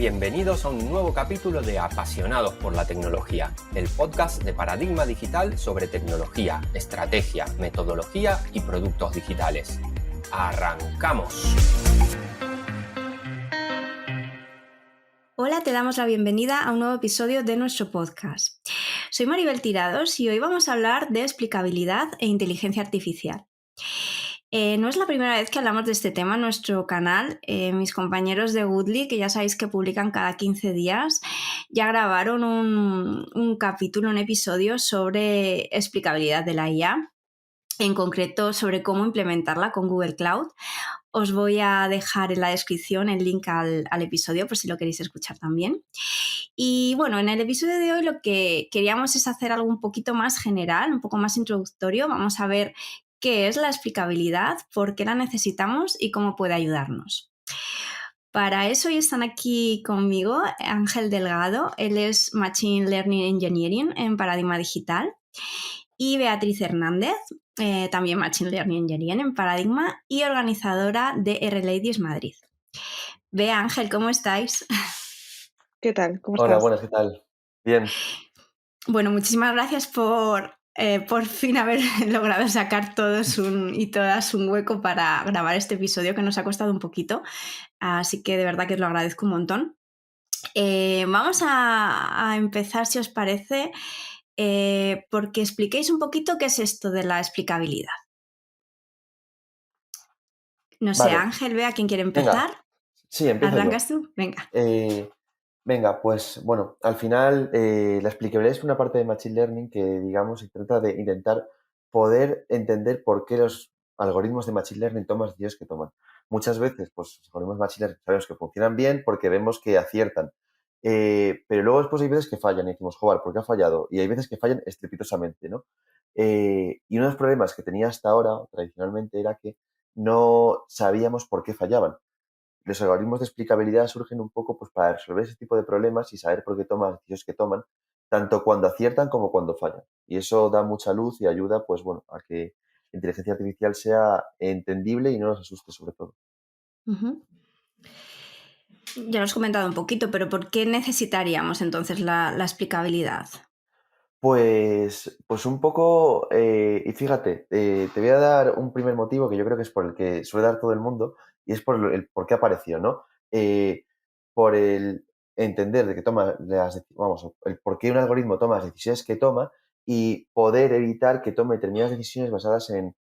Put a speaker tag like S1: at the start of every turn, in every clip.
S1: Bienvenidos a un nuevo capítulo de Apasionados por la Tecnología, el podcast de Paradigma Digital sobre tecnología, estrategia, metodología y productos digitales. ¡Arrancamos!
S2: Hola, te damos la bienvenida a un nuevo episodio de nuestro podcast. Soy Maribel Tirados y hoy vamos a hablar de explicabilidad e inteligencia artificial. No es la primera vez que hablamos de este tema en nuestro canal. Mis compañeros de Woodly, que ya sabéis que publican cada 15 días, ya grabaron un capítulo, un episodio sobre explicabilidad de la IA, en concreto sobre cómo implementarla con Google Cloud. Os voy a dejar en la descripción el link al episodio por si lo queréis escuchar también. Y bueno, en el episodio de hoy lo que queríamos es hacer algo un poquito más general, un poco más introductorio. Vamos a ver qué es la explicabilidad, por qué la necesitamos y cómo puede ayudarnos. Para eso hoy están aquí conmigo Ángel Delgado, él es Machine Learning Engineering en Paradigma Digital, y Beatriz Hernández, también Machine Learning Engineering en Paradigma y organizadora de R-Ladies Madrid. Bea, Ángel, ¿cómo estáis?
S3: ¿Qué tal? ¿Cómo
S4: Hola,
S3: estás?
S4: buenas, ¿qué tal? Bien.
S2: Bueno, muchísimas gracias por fin haber logrado sacar todos y todas un hueco para grabar este episodio que nos ha costado un poquito, así que de verdad que os lo agradezco un montón. Vamos a empezar, si os parece, porque expliquéis un poquito qué es esto de la explicabilidad. No sé,
S4: Vale,
S2: Ángel, Bea, ¿quién quiere empezar?
S4: venga, sí, empiezo yo.
S2: ¿Arrancas tú? Venga.
S4: Venga, pues bueno, al final la explicabilidad es una parte de Machine Learning que, digamos, se trata de intentar poder entender por qué los algoritmos de Machine Learning toman las decisiones que toman. Muchas veces, pues los algoritmos de Machine Learning sabemos que funcionan bien porque vemos que aciertan. Pero luego después hay veces que fallan y decimos, joder, ¿por qué ha fallado? Y hay veces que fallan estrepitosamente, ¿no? Y uno de los problemas que tenía hasta ahora, tradicionalmente, era que no sabíamos por qué fallaban. Los algoritmos de explicabilidad surgen un poco pues, para resolver ese tipo de problemas y saber por qué toman las decisiones que toman, tanto cuando aciertan como cuando fallan. Y eso da mucha luz y ayuda pues, bueno, a que la inteligencia artificial sea entendible y no nos asuste sobre todo.
S2: Uh-huh. Ya lo has comentado un poquito, pero ¿por qué necesitaríamos entonces la explicabilidad?
S4: Pues un poco, y fíjate, te voy a dar un primer motivo que yo creo que es por el que suele dar todo el mundo y es por el por qué apareció, ¿no? Por el entender de que toma el por qué un algoritmo toma las decisiones que toma y poder evitar que tome determinadas decisiones basadas en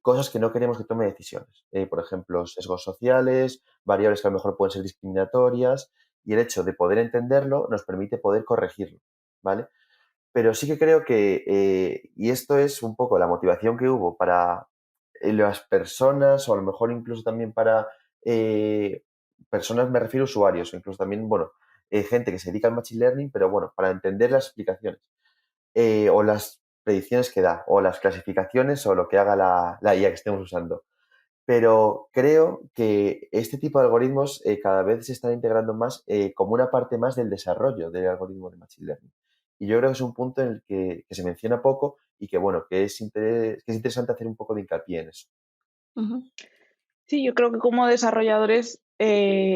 S4: cosas que no queremos que tome decisiones. Por ejemplo, sesgos sociales, variables que a lo mejor pueden ser discriminatorias y el hecho de poder entenderlo nos permite poder corregirlo, ¿vale? Pero sí que creo que, y esto es un poco la motivación que hubo para las personas, o a lo mejor incluso también para personas, me refiero a usuarios, o incluso también, bueno, gente que se dedica al Machine Learning, pero bueno, para entender las explicaciones o las predicciones que da, o las clasificaciones, o lo que haga la IA que estemos usando. Pero creo que este tipo de algoritmos cada vez se están integrando más como una parte más del desarrollo del algoritmo de Machine Learning. Y yo creo que es un punto en el que se menciona poco y que, bueno, que es interesante hacer un poco de hincapié en eso.
S2: Uh-huh.
S3: Sí, yo creo que como desarrolladores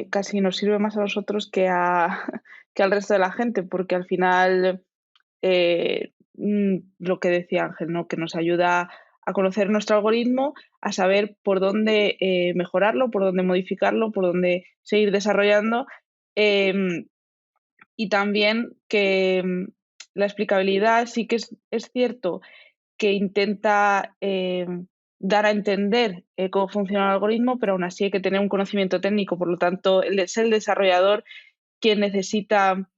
S3: casi nos sirve más a nosotros que al resto de la gente, porque al final lo que decía Ángel, ¿no? Que nos ayuda a conocer nuestro algoritmo, a saber por dónde mejorarlo, por dónde modificarlo, por dónde seguir desarrollando. Y también que la explicabilidad sí que es cierto que intenta dar a entender cómo funciona el algoritmo, pero aún así hay que tener un conocimiento técnico. Por lo tanto, es el desarrollador quien necesita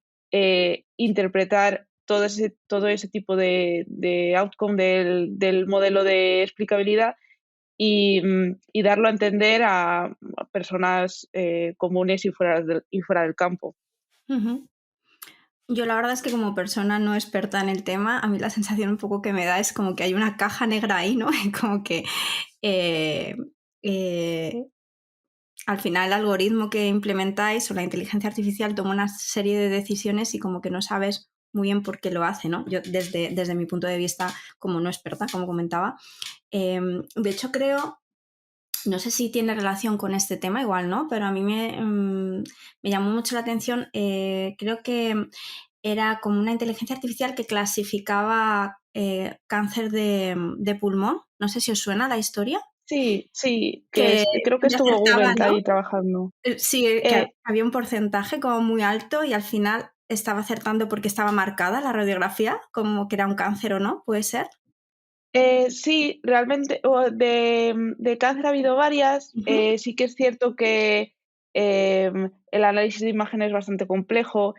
S3: interpretar todo ese tipo de outcome del modelo de explicabilidad y darlo a entender a personas comunes y fuera del campo.
S2: Uh-huh. Yo la verdad es que como persona no experta en el tema, a mí la sensación un poco que me da es como que hay una caja negra ahí, ¿no? Y como que eh, eh, al final el algoritmo que implementáis o la inteligencia artificial toma una serie de decisiones y como que no sabes muy bien por qué lo hace, ¿no? Yo desde mi punto de vista como no experta, como comentaba. De hecho creo No sé si tiene relación con este tema, igual no, pero a mí me llamó mucho la atención. Creo que era como una inteligencia artificial que clasificaba cáncer de pulmón. No sé si os suena la historia.
S3: Sí, sí,
S2: Que
S3: creo que
S2: le
S3: estuvo
S2: acertaba,
S3: Google
S2: ¿no?
S3: ahí trabajando.
S2: Sí, que
S3: Eh,
S2: había un porcentaje como muy alto y al final estaba acertando porque estaba marcada la radiografía, como que era un cáncer o no, ¿puede ser?
S3: sí, realmente, de cáncer ha habido varias.
S2: Ujú.
S3: Sí que es cierto que el análisis de imagen es bastante complejo,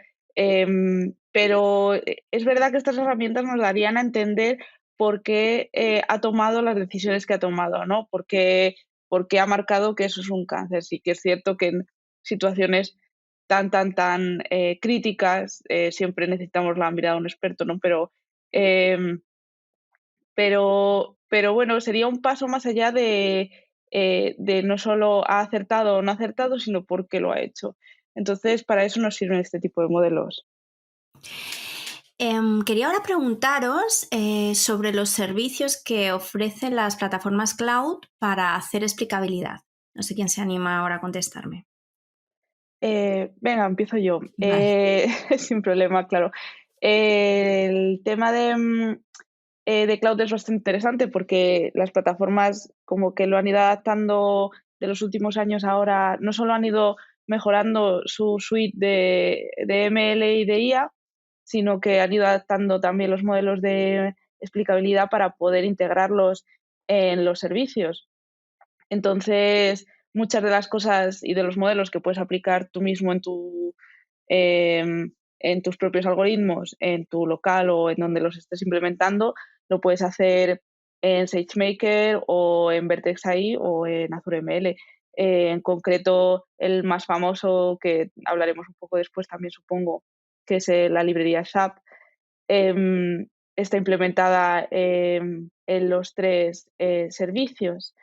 S3: pero es verdad que estas herramientas nos darían a entender por qué ha tomado las decisiones que ha tomado, ¿no? Por qué ha marcado que eso es un cáncer. Sí que es cierto que en situaciones tan críticas siempre necesitamos la mirada de un experto, ¿no? Em, pero bueno, sería un paso más allá de no solo ha acertado o no ha acertado, sino por qué lo ha hecho. Entonces, para eso nos sirven este tipo de modelos.
S2: Quería ahora preguntaros sobre los servicios que ofrecen las plataformas cloud para hacer explicabilidad. No sé quién se anima ahora a contestarme.
S3: Venga, empiezo yo.
S2: Vale.
S3: Sin problema, claro. El tema de cloud es bastante interesante porque las plataformas como que lo han ido adaptando de los últimos años ahora, no solo han ido mejorando su suite de ML y de IA, sino que han ido adaptando también los modelos de explicabilidad para poder integrarlos en los servicios. Entonces, muchas de las cosas y de los modelos que puedes aplicar tú mismo en tus propios algoritmos, en tu local o en donde los estés implementando, lo puedes hacer en SageMaker o en Vertex AI o en Azure ML. En concreto, el más famoso, que hablaremos un poco después también, supongo, que es la librería SAP, está implementada en los tres servicios.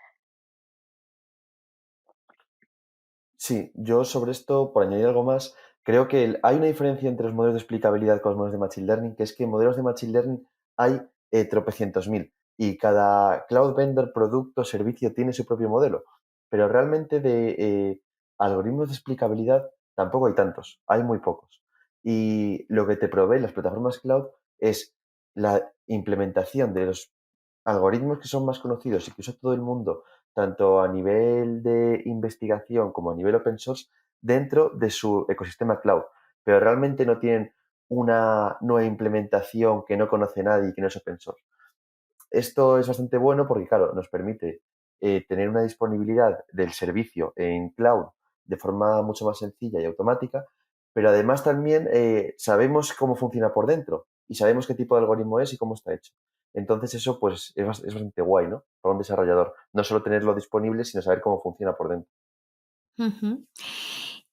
S4: Sí, yo sobre esto, por añadir algo más, creo que hay una diferencia entre los modelos de explicabilidad con los modelos de Machine Learning, que es que en modelos de Machine Learning hay tropecientos mil y cada cloud vendor, producto, servicio tiene su propio modelo. Pero realmente de algoritmos de explicabilidad tampoco hay tantos, hay muy pocos. Y lo que te proveen las plataformas cloud es la implementación de los algoritmos que son más conocidos y que usa todo el mundo, tanto a nivel de investigación como a nivel open source, dentro de su ecosistema cloud, pero realmente no tienen una nueva implementación que no conoce nadie y que no es open source. Esto es bastante bueno porque, claro, nos permite tener una disponibilidad del servicio en cloud de forma mucho más sencilla y automática, pero además también sabemos cómo funciona por dentro y sabemos qué tipo de algoritmo es y cómo está hecho. Entonces eso pues es bastante guay, ¿no? Para un desarrollador. No solo tenerlo disponible, sino saber cómo funciona por dentro.
S2: Ujú.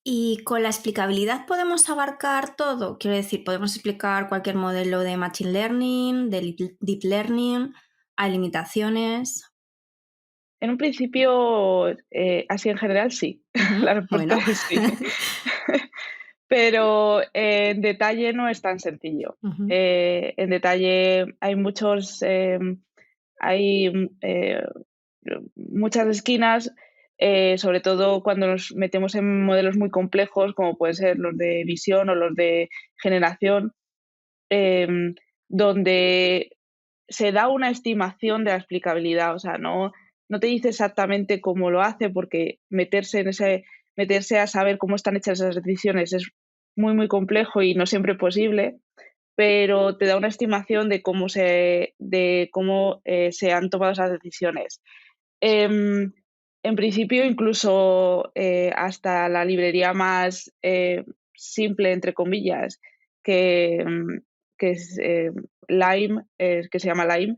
S2: Y con la explicabilidad podemos abarcar todo. Quiero decir, podemos explicar cualquier modelo de Machine Learning, de Deep Learning, hay limitaciones.
S3: En un principio, así en general, sí.
S2: Ujú.
S3: La
S2: Bueno.
S3: respuesta es sí. Pero en detalle no es tan sencillo.
S2: Ujú.
S3: En detalle hay hay muchas esquinas, sobre todo cuando nos metemos en modelos muy complejos, como pueden ser los de visión o los de generación, em, donde se da una estimación de la explicabilidad, o sea, no te dice exactamente cómo lo hace, porque meterse a saber cómo están hechas esas decisiones es muy complejo y no siempre posible, pero te da una estimación de cómo se han tomado esas decisiones. Em, en principio, incluso hasta la librería más simple, entre comillas, que, mm, que es Lime, que se llama Lime,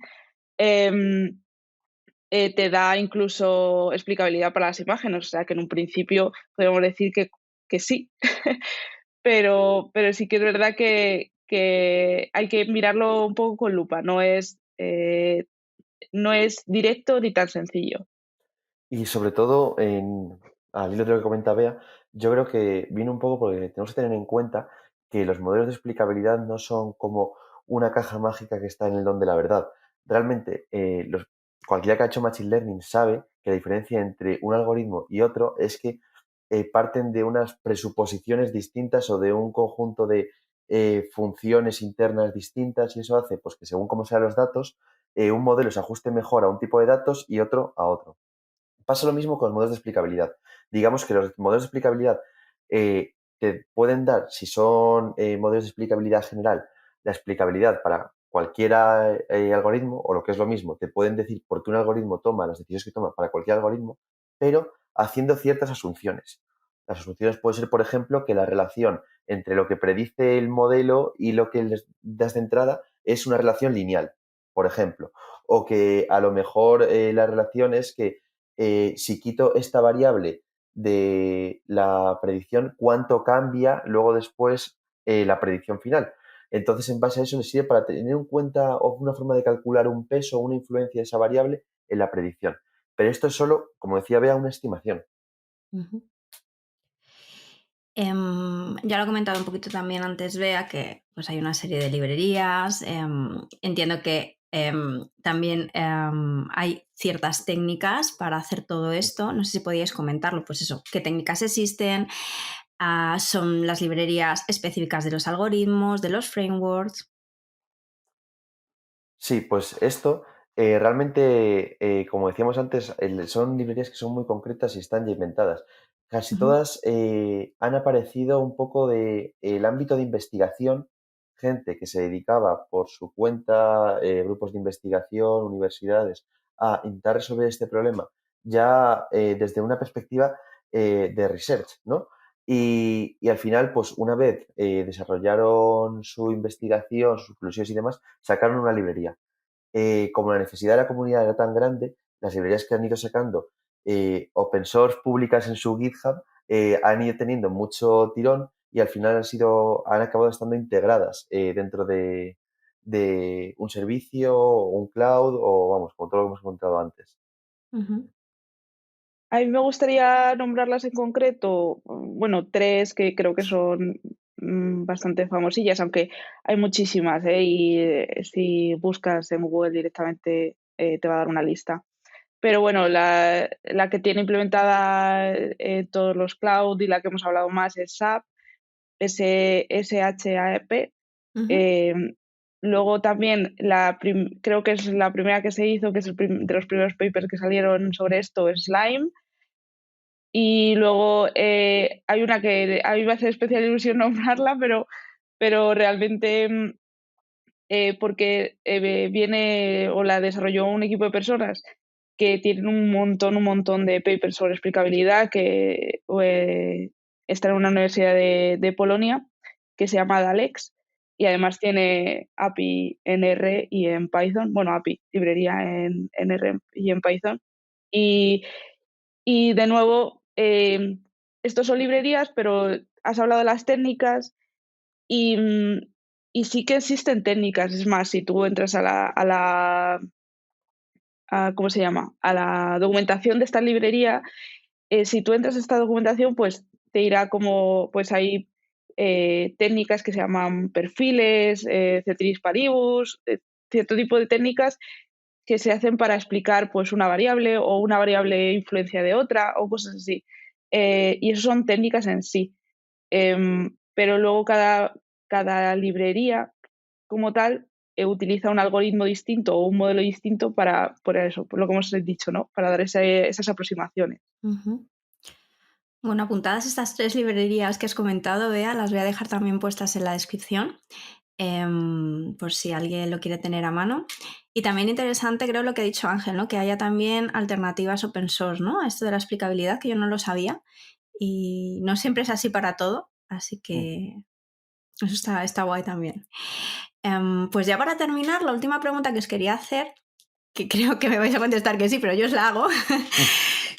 S3: em, te da incluso explicabilidad para las imágenes. O sea que en un principio podemos decir que sí, pero sí que es verdad que hay que mirarlo un poco con lupa, no es directo ni tan sencillo.
S4: Y sobre todo, al hilo de lo que comenta Bea, yo creo que viene un poco porque tenemos que tener en cuenta que los modelos de explicabilidad no son como una caja mágica que está en el don de la verdad. Realmente, cualquiera que ha hecho Machine Learning sabe que la diferencia entre un algoritmo y otro es que parten de unas presuposiciones distintas o de un conjunto de funciones internas distintas y eso hace pues, que según cómo sean los datos, un modelo se ajuste mejor a un tipo de datos y otro a otro. Pasa lo mismo con los modelos de explicabilidad. Digamos que los modelos de explicabilidad te pueden dar, si son modelos de explicabilidad general, la explicabilidad para cualquier algoritmo, o lo que es lo mismo, te pueden decir por qué un algoritmo toma las decisiones que toma para cualquier algoritmo, pero haciendo ciertas asunciones. Las asunciones pueden ser, por ejemplo, que la relación entre lo que predice el modelo y lo que les das de entrada es una relación lineal, por ejemplo. O que a lo mejor la relación es que si quito esta variable de la predicción, cuánto cambia luego después la predicción final. Entonces, en base a eso, les sirve para tener en cuenta o una forma de calcular un peso o una influencia de esa variable en la predicción. Pero esto es solo, como decía Bea, una estimación.
S2: Ujú. Ya lo he comentado un poquito también antes, Bea, que pues hay una serie de librerías. Entiendo que también hay ciertas técnicas para hacer todo esto. No sé si podíais comentarlo, pues eso, qué técnicas existen, son las librerías específicas de los algoritmos, de los frameworks.
S4: Sí, pues esto realmente, como decíamos antes, son librerías que son muy concretas y están ya inventadas. Casi
S2: Ujú,
S4: todas han aparecido un poco de el ámbito de investigación, gente que se dedicaba por su cuenta, grupos de investigación, universidades, a intentar resolver este problema ya desde una perspectiva de research, ¿no? Y al final, pues una vez desarrollaron su investigación, sus conclusiones y demás, sacaron una librería. Como la necesidad de la comunidad era tan grande, las librerías que han ido sacando open source públicas en su GitHub han ido teniendo mucho tirón y al final han acabado estando integradas dentro de un servicio, o un cloud o vamos, como todo lo que hemos comentado antes.
S2: ujú,
S3: A mí me gustaría nombrarlas en concreto, bueno, tres que creo que son bastante famosillas, aunque hay muchísimas, ¿eh? Y si buscas en Google directamente te va a dar una lista. Pero bueno, la que tiene implementada todos los cloud y la que hemos hablado más es SAP, SHAP.
S2: ujú,
S3: Eh, Luego también creo que es la primera que se hizo, que es de los primeros papers que salieron sobre esto, es Slime. Y luego hay una que a mí me hace especial ilusión nombrarla, pero realmente porque viene o la desarrolló un equipo de personas que tienen un montón de papers sobre explicabilidad que está en una universidad de Polonia que se llama Dalex y además tiene API en R y en Python, bueno, API, librería en R y en Python. Y, y de nuevo, estos son librerías, pero has hablado de las técnicas y, y sí que existen técnicas. Es más, si tú entras ¿cómo se llama? A la documentación de esta librería, si tú entras a esta documentación, pues te irá como, pues hay técnicas que se llaman perfiles, ceteris paribus, cierto tipo de técnicas que se hacen para explicar pues una variable o una variable influencia de otra o cosas así. Y eso son técnicas en sí. Pero luego cada librería como tal utiliza un algoritmo distinto o un modelo distinto por eso, por lo que hemos dicho, ¿no? Para dar esas aproximaciones.
S2: ujú. Bueno, apuntadas estas tres librerías que has comentado, Bea, las voy a dejar también puestas en la descripción, por si alguien lo quiere tener a mano. Y también interesante, creo, lo que ha dicho Ángel, ¿no? Que haya también alternativas open source, ¿no? Esto de la explicabilidad, que yo no lo sabía. Y no siempre es así para todo, así
S4: Mm.
S2: que eso está guay también. Pues ya para terminar, la última pregunta que os quería hacer, que creo que me vais a contestar que sí, pero yo os la hago.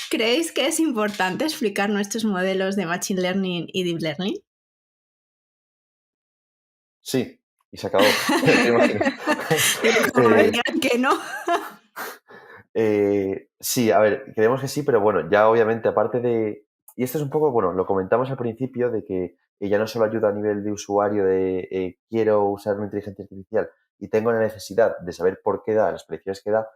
S2: ¿Creéis que es importante explicar nuestros modelos de Machine Learning y Deep Learning?
S4: Sí, y se acabó. ¿Te imaginas?
S2: Digo, como me
S4: Eh,
S2: digan que no.
S4: sí, a ver, creemos que sí, pero bueno, ya obviamente aparte de... Y esto es un poco, bueno, lo comentamos al principio de que ya no solo ayuda a nivel de usuario de quiero usar una inteligencia artificial y tengo la necesidad de saber por qué da las predicciones que da,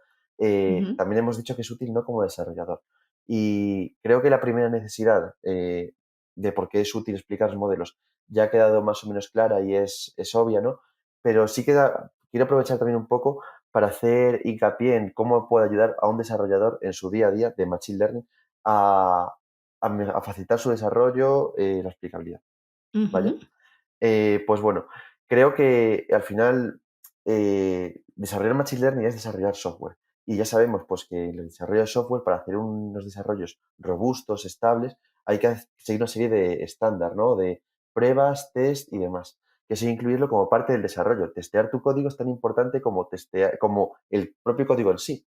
S4: también hemos dicho que es útil no como desarrollador. Y creo que la primera necesidad de por qué es útil explicar los modelos ya ha quedado más o menos clara y es obvia, ¿no? Pero sí quiero aprovechar también un poco para hacer hincapié en cómo puede ayudar a un desarrollador en su día a día de Machine Learning a facilitar su desarrollo, la explicabilidad. ¿Vale? Pues bueno, creo que al final desarrollar Machine Learning es desarrollar software. Y ya sabemos pues, que el desarrollo de software, para hacer unos desarrollos robustos, estables, hay que seguir una serie de estándar, ¿no? De pruebas, test y demás. Que es incluirlo como parte del desarrollo. Testear tu código es tan importante como el propio código en sí.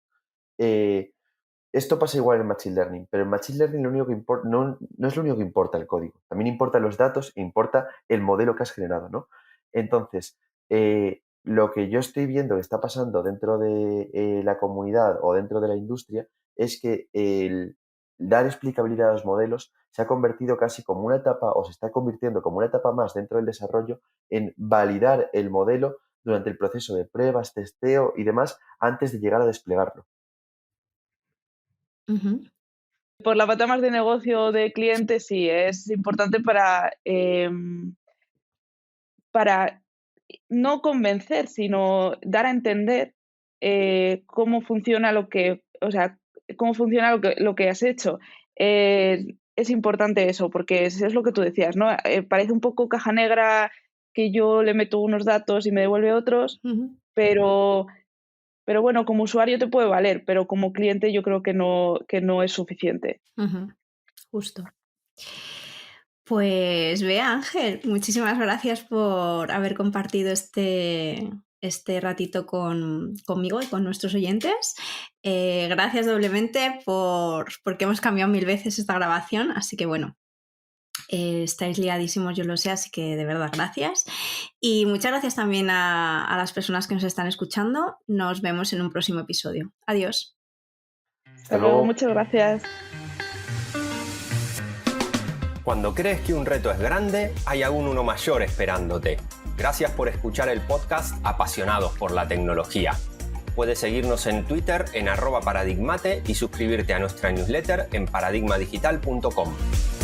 S4: Esto pasa igual en Machine Learning, pero en Machine Learning lo único que no es lo único que importa el código. También importan los datos e importa el modelo que has generado, ¿no? Entonces, lo que yo estoy viendo que está pasando dentro de la comunidad o dentro de la industria es que el dar explicabilidad a los modelos se ha convertido casi como una etapa, o se está convirtiendo como una etapa más dentro del desarrollo, en validar el modelo durante el proceso de pruebas, testeo y demás antes de llegar a desplegarlo.
S3: Por la pata más de negocio de clientes, sí, es importante para no convencer, sino dar a entender cómo funciona cómo funciona lo que has hecho. Es importante eso, porque es lo que tú decías, ¿no? Parece un poco caja negra que yo le meto unos datos y me devuelve otros, pero bueno, como usuario te puede valer, pero como cliente yo creo que no es suficiente.
S2: Justo. Pues vea, Ángel, muchísimas gracias por haber compartido este ratito conmigo y con nuestros oyentes. Gracias doblemente porque hemos cambiado 1000 veces esta grabación, así que bueno, estáis liadísimos, yo lo sé, así que de verdad gracias. Y muchas gracias también a las personas que nos están escuchando. Nos vemos en un próximo episodio. Adiós.
S3: Hasta luego, muchas gracias.
S1: Cuando crees que un reto es grande, hay aún uno mayor esperándote. Gracias por escuchar el podcast Apasionados por la Tecnología. Puedes seguirnos en Twitter en @paradigmate y suscribirte a nuestra newsletter en paradigmadigital.com.